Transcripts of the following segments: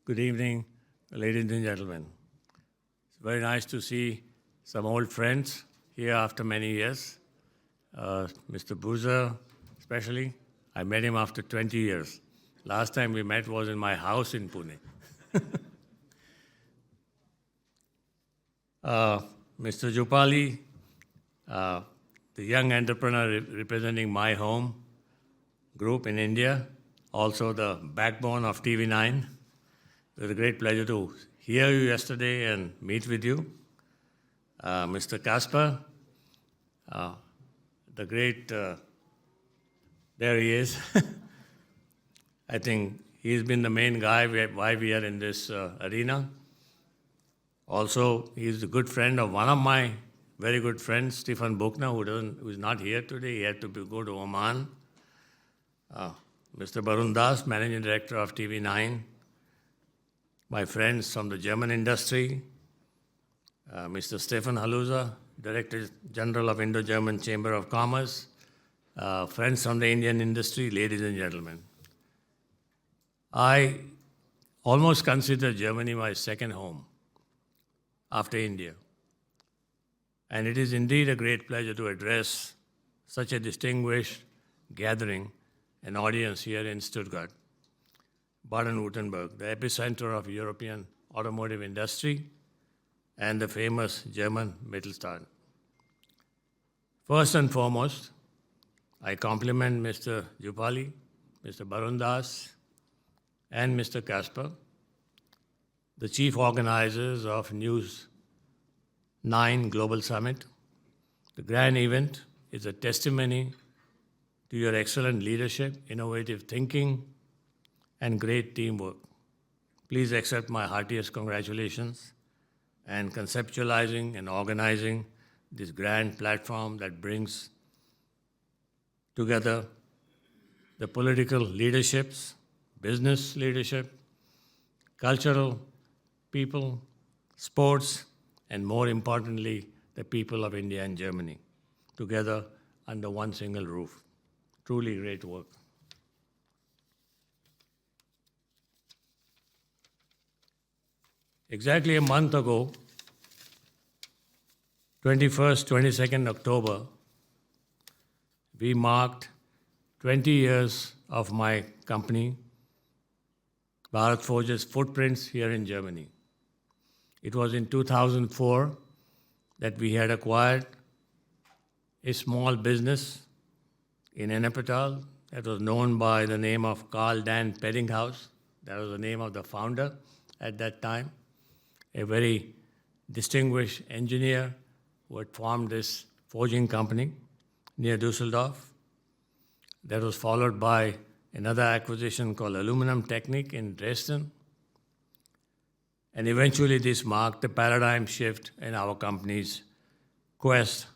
Good evening, ladies and gentlemen. It's very nice to see some old friends here after many years. Mr. Boozer, especially. I met him after 20 years. Last time we met was in my house in Pune. Mr. Jupali, the young entrepreneur representing my home group in India, also the backbone of TV9. It was a great pleasure to hear you yesterday and meet with you. Mr. Kasper, the great, there he is. I think he's been the main guy why we are in this arena. Also, he's a good friend of one of my very good friends, Stephen Buchner, who is not here today. He had to go to Oman. Mr. Barun Das, Managing Director of TV9. My friends from the German industry, Mr. Stefan Haluza, Director General of Indo-German Chamber of Commerce, friends from the Indian industry, ladies and gentlemen. I almost consider Germany my second home after India. And it is indeed a great pleasure to address such a distinguished gathering, an audience here in Stuttgart, Baden-Württemberg, the epicenter of European automotive industry and the famous German Mittelstand. First and foremost, I compliment Mr. Jupali, Mr. Barun Das, and Mr. Kasper, the chief organizers of News 9 Global Summit. The grand event is a testimony to your excellent leadership, innovative thinking, and great teamwork. Please accept my heartiest congratulations and conceptualizing and organizing this grand platform that brings together the political leaderships, business leadership, cultural people, sports, and more importantly, the people of India and Germany, together under one single roof. Truly great work. Exactly a month ago, 21st, 22nd October, we marked 20 years of my company, Bharat Forge's footprints here in Germany. It was in 2004 that we had acquired a small business in Ennepetal that was known by the name of Carl Dan Peddinghaus. That was the name of the founder at that time, a very distinguished engineer who had formed this forging company near Dusseldorf. That was followed by another acquisition called Aluminum Technique in Dresden. And eventually this marked a paradigm shift in our company's quest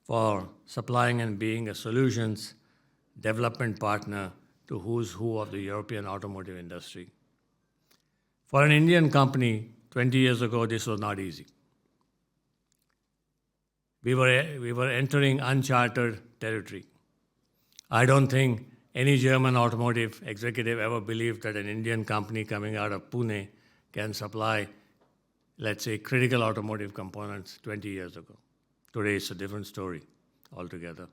for supplying and being a solutions development partner to who's who of the European automotive industry. For an Indian company, 20 years ago, this was not easy. We were entering uncharted territory. I don't think any German automotive executive ever believed that an Indian company coming out of Pune can supply, let's say, critical automotive components 20 years ago. Today it's a different story altogether.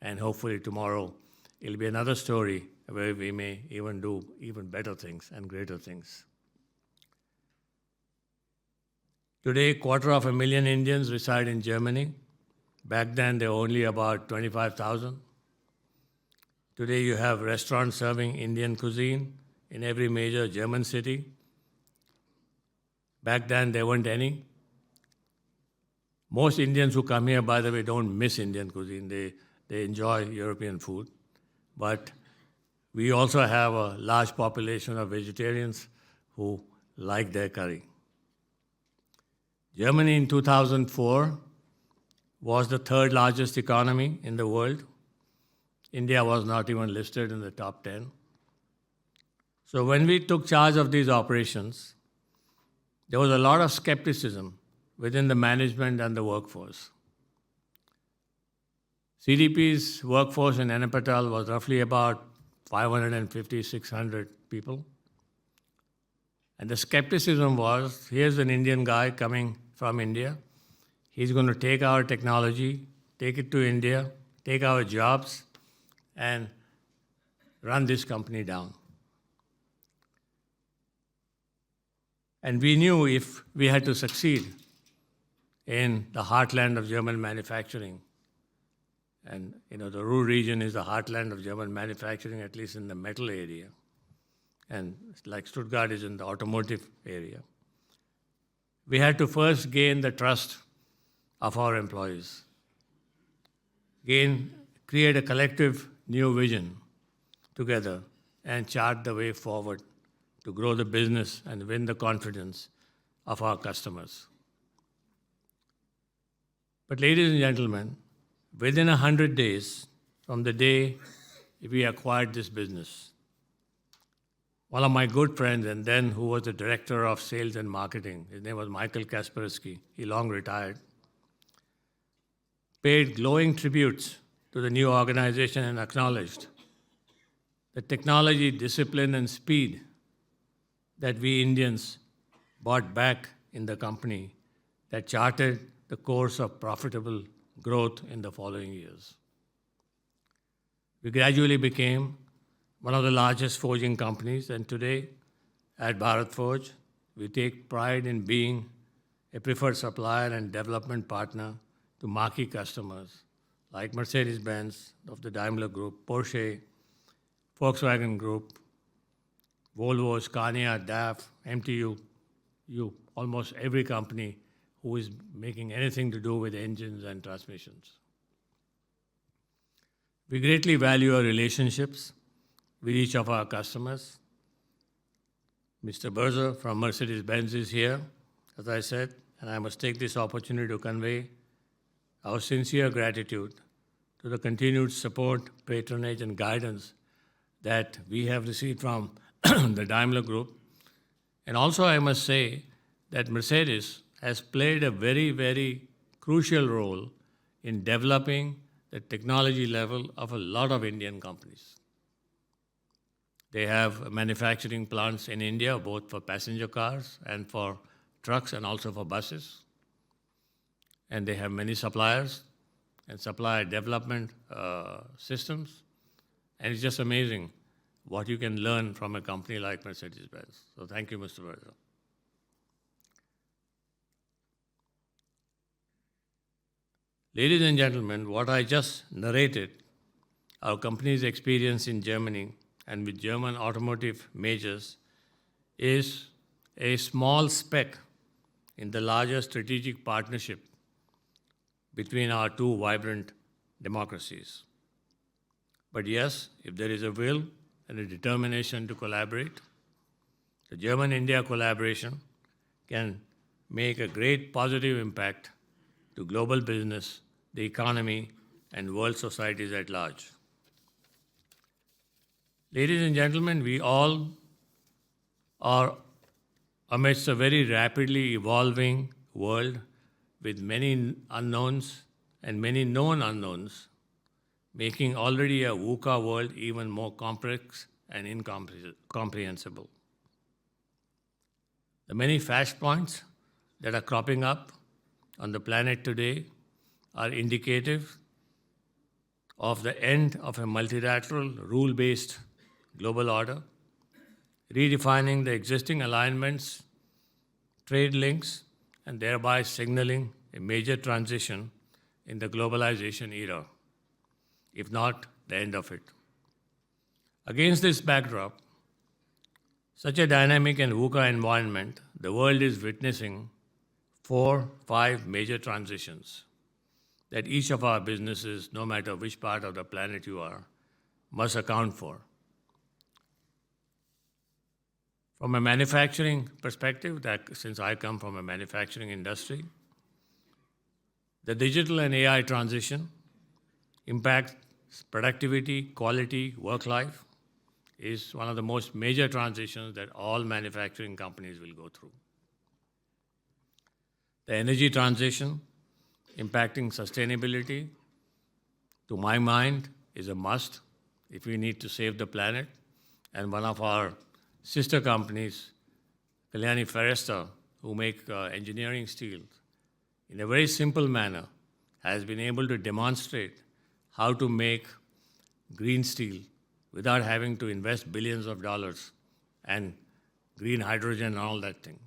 And hopefully tomorrow it'll be another story where we may even do even better things and greater things. Today, 250,000 Indians reside in Germany. Back then, there were only about 25,000. Today, you have restaurants serving Indian cuisine in every major German city. Back then, there weren't any. Most Indians who come here, by the way, don't miss Indian cuisine. They enjoy European food. But we also have a large population of vegetarians who like their curry. Germany in 2004 was the third largest economy in the world. India was not even listed in the top 10. So when we took charge of these operations, there was a lot of skepticism within the management and the workforce. CDP's workforce in Ennepetal was roughly about 550, 600 people. And the skepticism was, here's an Indian guy coming from India. He's going to take our technology, take it to India, take our jobs, and run this company down. And we knew if we had to succeed in the heartland of German manufacturing, and the Ruhr region is the heartland of German manufacturing, at least in the metal area, and like Stuttgart is in the automotive area. We had to first gain the trust of our employees, create a collective new vision together, and chart the way forward to grow the business and win the confidence of our customers. But ladies and gentlemen, within 100 days from the day we acquired this business, one of my good friends, and then who was the director of sales and marketing, his name was Michael Kaspersky, he long retired, paid glowing tributes to the new organization and acknowledged the technology, discipline, and speed that we Indians brought back in the company that charted the course of profitable growth in the following years. We gradually became one of the largest forging companies, and today at Bharat Forge, we take pride in being a preferred supplier and development partner to marquee customers like Mercedes-Benz of the Daimler Group, Porsche, Volkswagen Group, Volvo, Scania, DAF, MTU, almost every company who is making anything to do with engines and transmissions. We greatly value our relationships with each of our customers. Mr. Berzer from Mercedes-Benz is here, as I said, and I must take this opportunity to convey our sincere gratitude to the continued support, patronage, and guidance that we have received from the Daimler Group. And also I must say that Mercedes has played a very, very crucial role in developing the technology level of a lot of Indian companies. They have manufacturing plants in India, both for passenger cars and for trucks and also for buses. And they have many suppliers and supplier development systems. And it's just amazing what you can learn from a company like Mercedes-Benz. So thank you, Mr. Berzer. Ladies and gentlemen, what I just narrated, our company's experience in Germany and with German automotive majors, is a small speck in the larger strategic partnership between our two vibrant democracies. But yes, if there is a will and a determination to collaborate, the German-India collaboration can make a great positive impact to global business, the economy, and world societies at large. Ladies and gentlemen, we all are amidst a very rapidly evolving world with many unknowns and many known unknowns, making already a VUCA world even more complex and incomprehensible. The many flashpoints that are cropping up on the planet today are indicative of the end of a multilateral, rule-based global order, redefining the existing alignments, trade links, and thereby signaling a major transition in the globalization era, if not the end of it. Against this backdrop, such a dynamic and VUCA environment, the world is witnessing 4-5 major transitions that each of our businesses, no matter which part of the planet you are, must account for. From a manufacturing perspective, since I come from a manufacturing industry, the digital and AI transition impacts productivity, quality, work life, is one of the most major transitions that all manufacturing companies will go through. The energy transition impacting sustainability, to my mind, is a must if we need to save the planet. And one of our sister companies, Kalyani Ferresta, who make engineering steel, in a very simple manner, has been able to demonstrate how to make green steel without having to invest billions of dollars and green hydrogen and all that thing.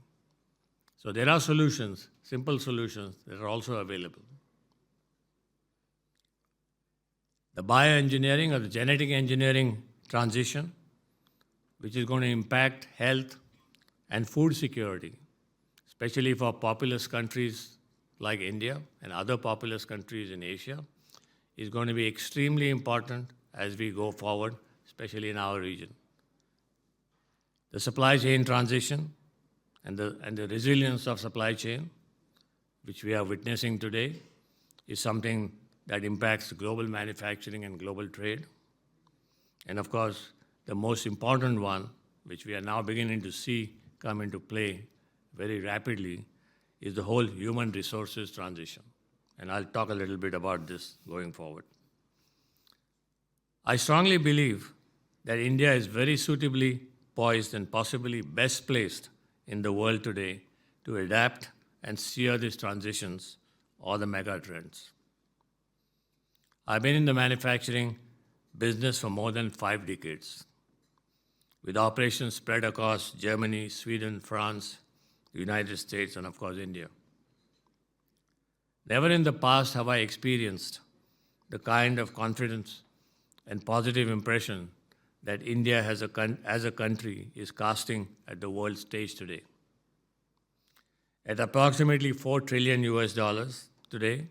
So there are solutions, simple solutions, that are also available. The bioengineering or the genetic engineering transition, which is going to impact health and food security, especially for populous countries like India and other populous countries in Asia, is going to be extremely important as we go forward, especially in our region. The supply chain transition and the resilience of supply chain, which we are witnessing today, is something that impacts global manufacturing and global trade. And of course, the most important one, which we are now beginning to see come into play very rapidly, is the whole human resources transition. And I'll talk a little bit about this going forward. I strongly believe that India is very suitably poised and possibly best placed in the world today to adapt and steer these transitions or the mega trends. I've been in the manufacturing business for more than 5 decades, with operations spread across Germany, Sweden, France, the United States, and of course India. Never in the past have I experienced the kind of confidence and positive impression that India as a country is casting at the world stage today. At approximately $4 trillion today,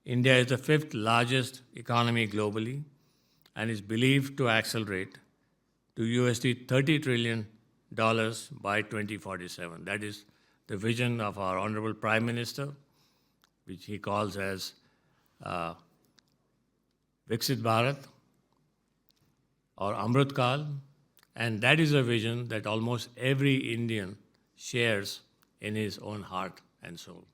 India is the 5th largest economy globally and is believed to accelerate to $30 trillion by 2047. That is the vision of our Honorable Prime Minister, which he calls as Viksit Bharat or Amrit Kal, and that is a vision that almost every Indian shares in his own heart and soul.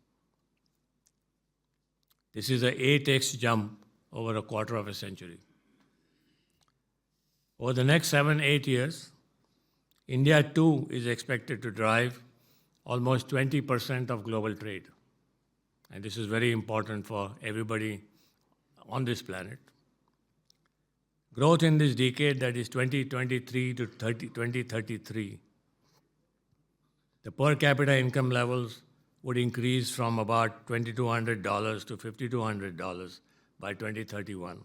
This is a 8x jump over a quarter of a century. Over the next 7-8 years, India too is expected to drive almost 20% of global trade. And this is very important for everybody on this planet. Growth in this decade, that is 2023 to 2033, the per capita income levels would increase from about $2,200 to $5,200 by 2031.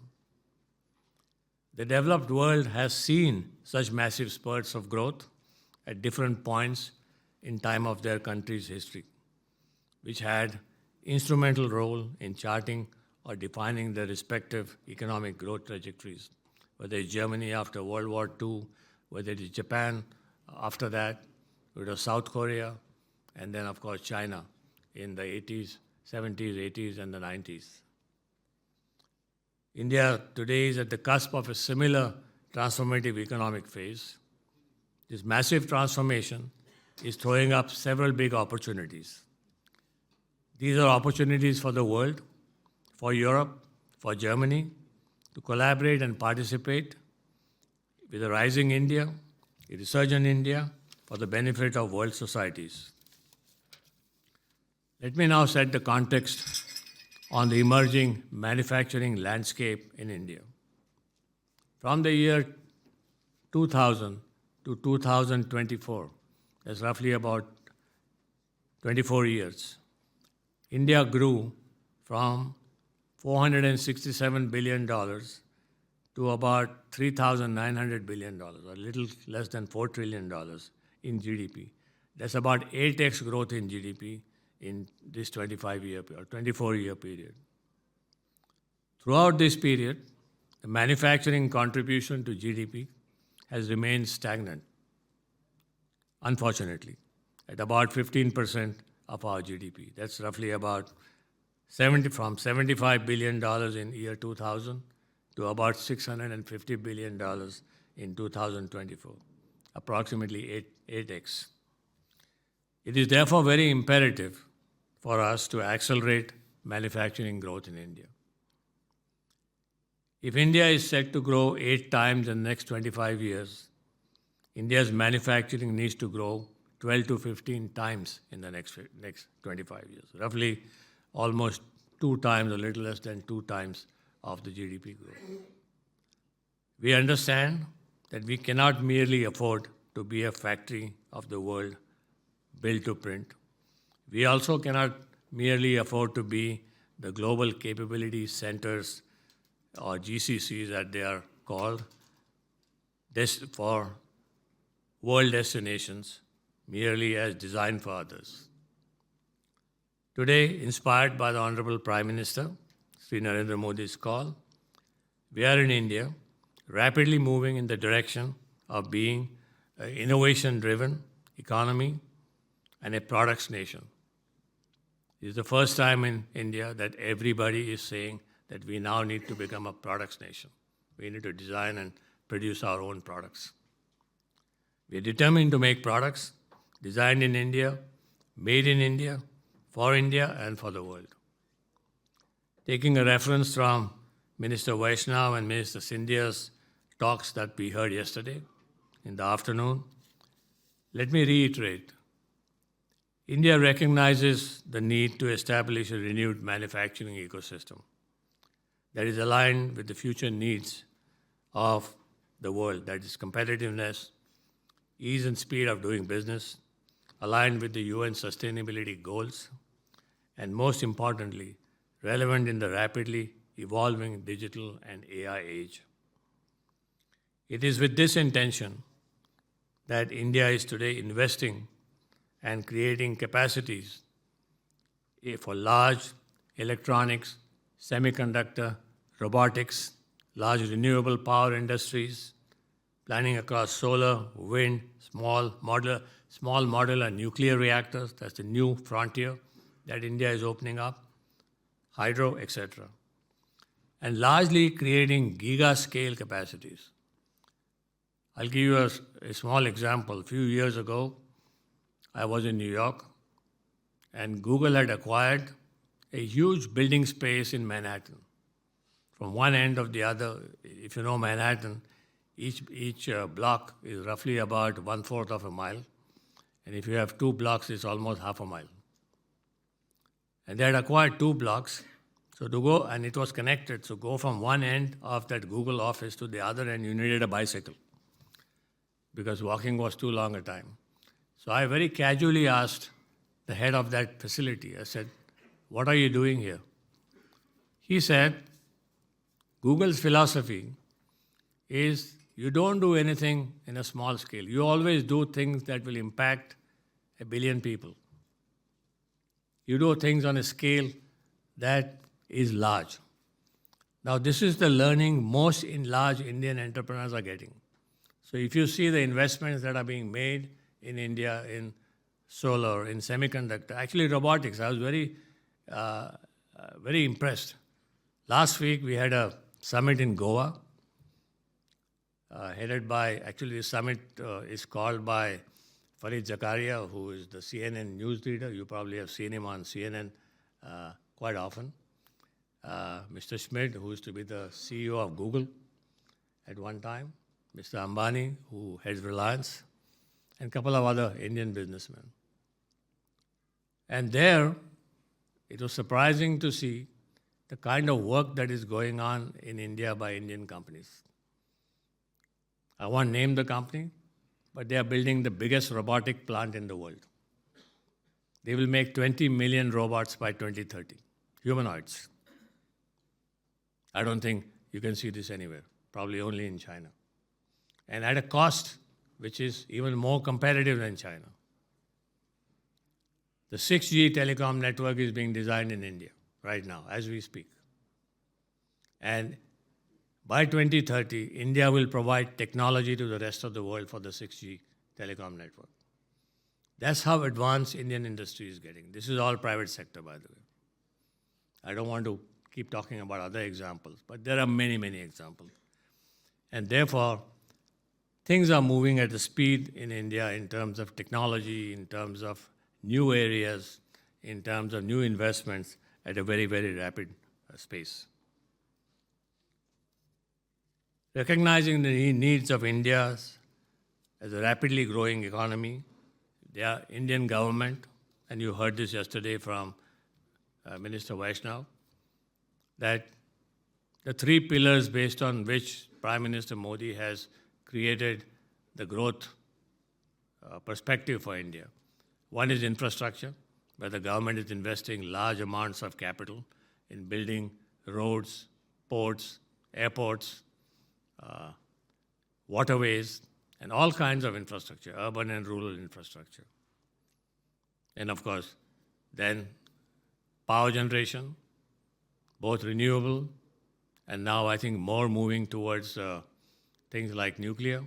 The developed world has seen such massive spurts of growth at different points in time of their country's history, which had instrumental role in charting or defining their respective economic growth trajectories, whether it's Germany after World War II, whether it is Japan after that, whether it was South Korea, and then of course China in the 80s, 70s, 80s, and the 90s. India today is at the cusp of a similar transformative economic phase. This massive transformation is throwing up several big opportunities. These are opportunities for the world, for Europe, for Germany, to collaborate and participate with a rising India, a resurgent India, for the benefit of world societies. Let me now set the context on the emerging manufacturing landscape in India. From the year 2000 to 2024, that's roughly about 24 years, India grew from $467 billion to about $3,900 billion, a little less than $4 trillion in GDP. That's about 8x growth in GDP in this 24-year period. Throughout this period, the manufacturing contribution to GDP has remained stagnant, unfortunately, at about 15% of our GDP. That's roughly about from $75 billion in year 2000 to about $650 billion in 2024, approximately 8x. It is therefore very imperative for us to accelerate manufacturing growth in India. If India is set to grow 8 times in the next 25 years, India's manufacturing needs to grow 12 to 15 times in the next 25 years. Roughly almost 2 times, a little less than 2 times of the GDP growth. We understand that we cannot merely afford to be a factory of the world built to print. We also cannot merely afford to be the global capability centers, or GCCs as they are called, for world destinations merely as designed for others. Today, inspired by the Honorable Prime Minister, Sri Narendra Modi's call, we are in India, rapidly moving in the direction of being an innovation-driven economy and a products nation. It is the first time in India that everybody is saying that we now need to become a products nation. We need to design and produce our own products. We are determined to make products designed in India, made in India, for India and for the world. Taking a reference from Minister Vaishnav and Minister Scindia's talks that we heard yesterday in the afternoon, let me reiterate. India recognizes the need to establish a renewed manufacturing ecosystem that is aligned with the future needs of the world, that is competitiveness, ease and speed of doing business, aligned with the UN sustainability goals, and most importantly, relevant in the rapidly evolving digital and AI age. It is with this intention that India is today investing and creating capacities for large electronics, semiconductor, robotics, large renewable power industries, planning across solar, wind, small modular nuclear reactors, that's the new frontier that India is opening up, hydro, etc. And largely creating giga-scale capacities. I'll give you a small example. A few years ago, I was in New York, and Google had acquired a huge building space in Manhattan. From one end of the other, if you know Manhattan, each block is roughly about 1/4 of a mile. And if you have 2 blocks, it's almost half a mile. And they had acquired 2 blocks. So to go, and it was connected, so go from one end of that Google office to the other end, you needed a bicycle because walking was too long a time. So I very casually asked the head of that facility, I said, "What are you doing here?" He said, Google's philosophy is you don't do anything in a small scale. You always do things that will impact 1 billion people. You do things on a scale that is large. Now, this is the learning most large Indian entrepreneurs are getting. So if you see the investments that are being made in India in solar, in semiconductor, actually robotics, I was very impressed. Last week, we had a summit in Goa, headed by, actually the summit is called by Fareed Zakaria, who is the CNN news leader. You probably have seen him on CNN quite often. Mr. Schmidt, who used to be the CEO of Google at one time, Mr. Ambani, who heads Reliance, and a couple of other Indian businessmen. And there, it was surprising to see the kind of work that is going on in India by Indian companies. I won't name the company, but they are building the biggest robotic plant in the world. They will make 20 million robots by 2030, humanoids. I don't think you can see this anywhere, probably only in China. And at a cost which is even more competitive than China. The 6G telecom network is being designed in India right now, as we speak. And by 2030, India will provide technology to the rest of the world for the 6G telecom network. That's how advanced Indian industry is getting. This is all private sector, by the way. I don't want to keep talking about other examples, but there are many, many examples. And therefore, things are moving at a speed in India in terms of technology, in terms of new areas, in terms of new investments at a very, very rapid pace. Recognizing the needs of India as a rapidly growing economy, the Indian government, and you heard this yesterday from Minister Vaishnav, that the three pillars based on which Prime Minister Modi has created the growth perspective for India. One is infrastructure, where the government is investing large amounts of capital in building roads, ports, airports, waterways, and all kinds of infrastructure, urban and rural infrastructure. And of course, then power generation, both renewable, and now I think more moving towards things like nuclear,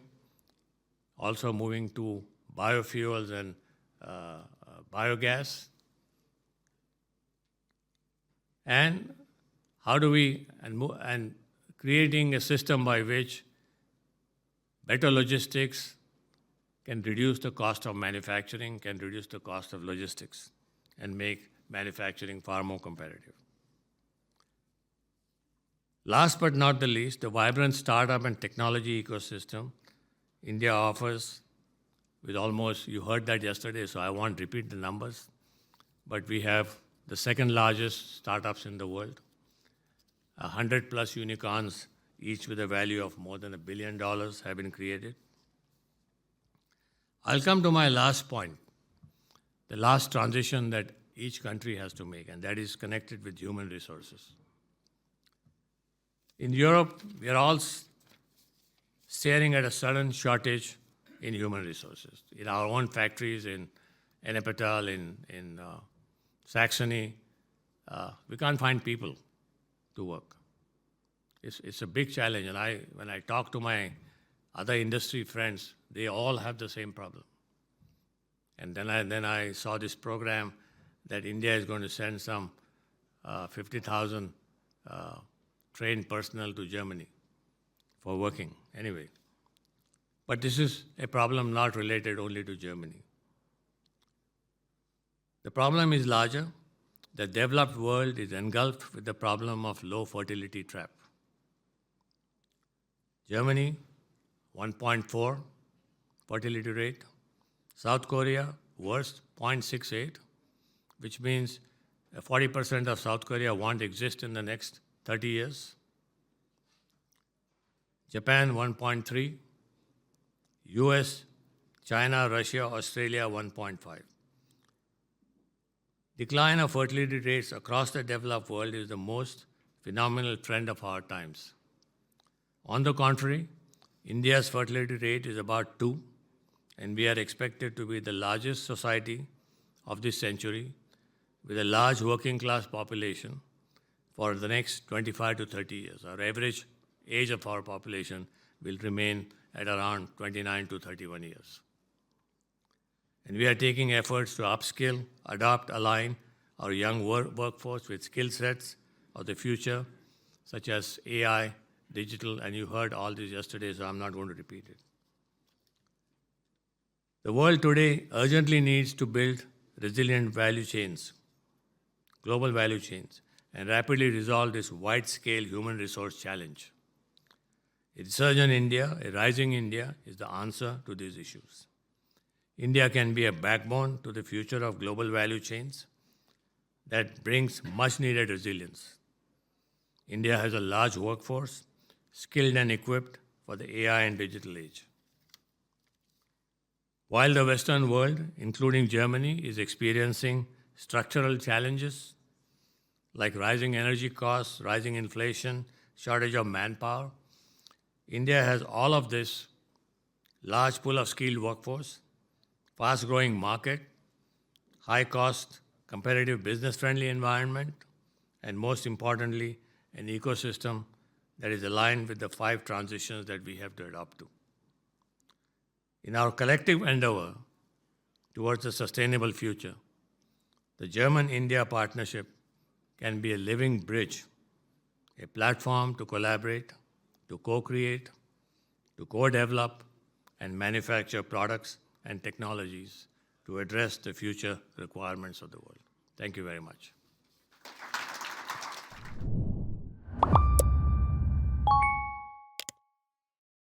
also moving to biofuels and biogas. And how do we, and creating a system by which better logistics can reduce the cost of manufacturing, can reduce the cost of logistics, and make manufacturing far more competitive. Last but not the least, the vibrant startup and technology ecosystem India offers with almost, you heard that yesterday, so I won't repeat the numbers, but we have the second largest startups in the world, 100 plus unicorns, each with a value of more than $1 billion have been created. I'll come to my last point, the last transition that each country has to make, and that is connected with human resources. In Europe, we are all staring at a sudden shortage in human resources. In our own factories, in Ennepetal, in Saxony, we can't find people to work. It's a big challenge, and when I talk to my other industry friends, they all have the same problem. And then I saw this program that India is going to send some 50,000 trained personnel to Germany for working anyway. But this is a problem not related only to Germany. The problem is larger. The developed world is engulfed with the problem of low fertility trap. Germany, 1.4 fertility rate. South Korea, worst, 0.68, which means 40% of South Korea won't exist in the next 30 years. Japan, 1.3. US, China, Russia, Australia, 1.5. Decline of fertility rates across the developed world is the most phenomenal trend of our times. On the contrary, India's fertility rate is about 2, and we are expected to be the largest society of this century with a large working class population for the next 25 to 30 years. Our average age of our population will remain at around 29 to 31 years. And we are taking efforts to upskill, adopt, align our young workforce with skill sets of the future, such as AI, digital, and you heard all this yesterday, so I'm not going to repeat it. The world today urgently needs to build resilient value chains, global value chains, and rapidly resolve this wide-scale human resource challenge. A resurgent India, a rising India, is the answer to these issues. India can be a backbone to the future of global value chains that brings much-needed resilience. India has a large workforce, skilled and equipped for the AI and digital age. While the Western world, including Germany, is experiencing structural challenges like rising energy costs, rising inflation, shortage of manpower, India has all of this, large pool of skilled workforce, fast-growing market, high-cost, competitive business-friendly environment, and most importantly, an ecosystem that is aligned with the 5 transitions that we have to adopt to. In our collective endeavor towards a sustainable future, the German-India partnership can be a living bridge, a platform to collaborate, to co-create, to co-develop, and manufacture products and technologies to address the future requirements of the world. Thank you very much.